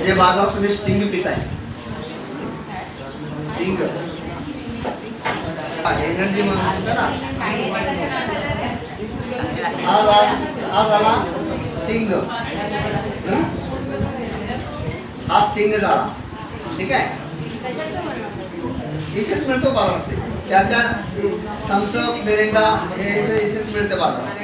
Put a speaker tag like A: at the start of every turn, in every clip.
A: जे भागावर तुम्ही स्टिंग पिताय, स्टिंग एनर्जी म्हणून ना, हा झाला स्टिंग, हा स्टिंग झाला. ठीक आहे, इसेच मिळतो बाजारात, त्याच्या थम्सअप मिरिंडा हे इसेच मिळते बाजारात.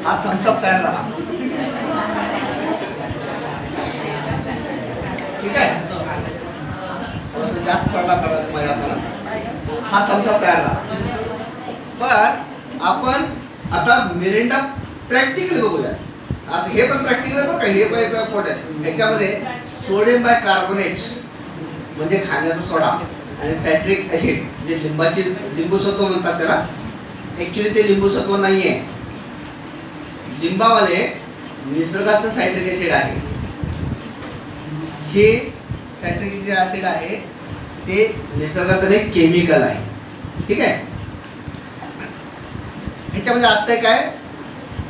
A: हा थम्सअप तयार झाला. ठीक आहे, थोडंसं जास्त पडला करत मला, हा थम्सअप तयार झाला. पण आपण आता मिरिंडा प्रॅक्टिकल बघूया. आता हे पण प्रॅक्टिकल बघा, हे पण पोट आहे. ह्याच्यामध्ये सोडियम बायकार्बोनेट म्हणजे खाण्याचा सोडा आणि सायट्रिक ॲसिड जे लिंबूसत्व म्हणतात त्याला, ॲक्च्युली ते लिंबूसत्व नाही आहे. लिंबामध्ये निसर्गाचं सायट्रिक ॲसिड आहे. हे सायट्रिक ॲसिड आहे ते निसर्गाचं एक केमिकल आहे. ठीक आहे, ह्याच्यामध्ये असतंय काय,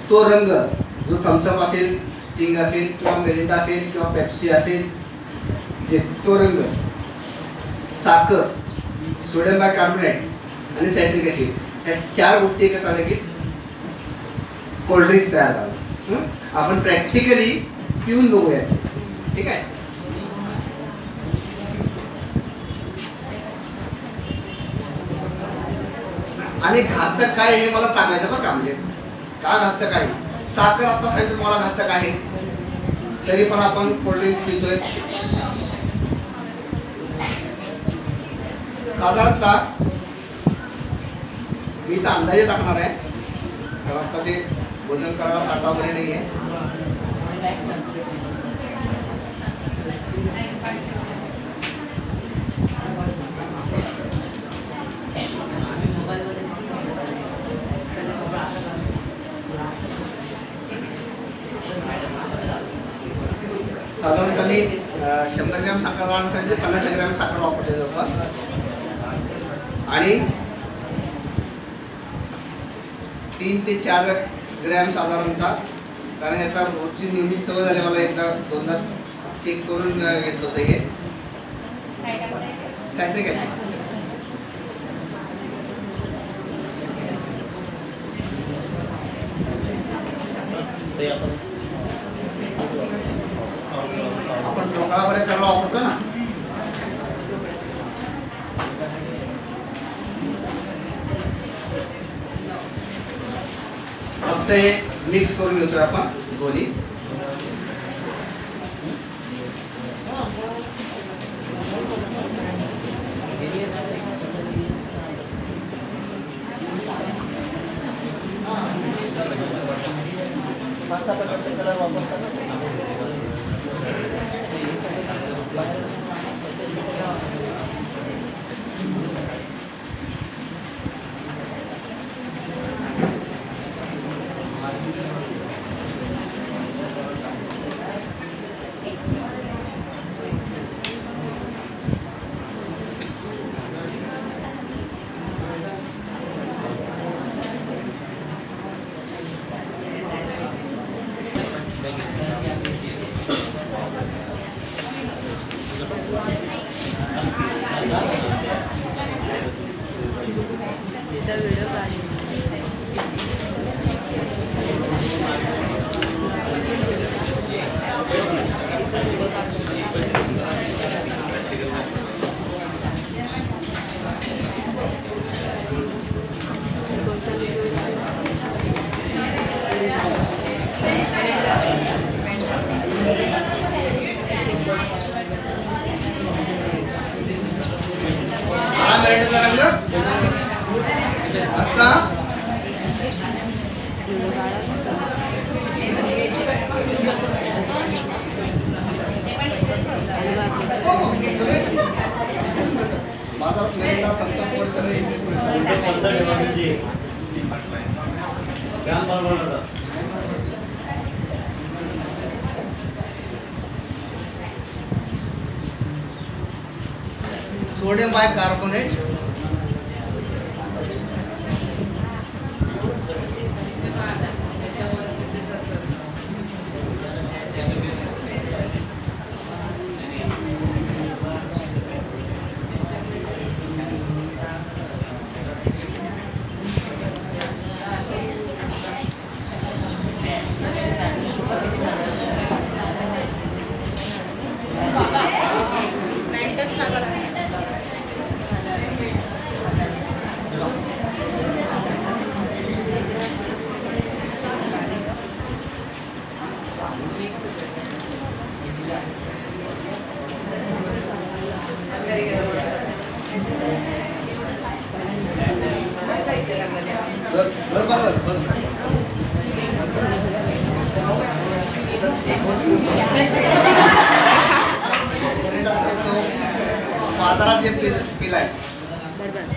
A: तो रंग जो थम्सअप असेल, स्टिंग असेल किंवा मिरिंडा असेल किंवा पेप्सी असेल, जे तो रंग, साखर, सोडियम बायकार्बोनेट आणि सायट्रिक ॲसिड ह्या 4 गोष्टी एकत्र आल्या की कोल्ड्रिंक्स तयार झालं. आपण प्रॅक्टिकली पिऊन बघूया. ठीक आहे, आणि घातक काय हे मला सांगायचं बरं का, म्हणजे का घातक आहे. साखर आता सांगितलं मला घातक आहे, तरी पण आपण कोल्ड्रिंक्स पितोय. साधारणतः मी तर अंदाजे टाकणार आहे, कारण आता ते वजन करायला टाटा वगैरे नाही आहे. साधारणतः मी 100 ग्रॅम साखर वाढवण्यासाठी 50 ग्रॅम साखर वापरते जवळपास, आणि 3 ते 4 ग्रॅम साधारणतः, कारण ह्याचा रोजची नेहमी सवय झाली मला. एकदा 2दा चेक करून घेतलं होतं. हे सायट्रिक ॲसिड आपण ढोकळा वगैरे करायला वापरतो ना, फक्त हे मिक्स करून घेतोय आपण दोन्ही. आता बाजारात मिळेल थम्सअप वर सगळे सोडियम बायकार्बोनेट बाजारात जे पिल आहे
B: बरोबर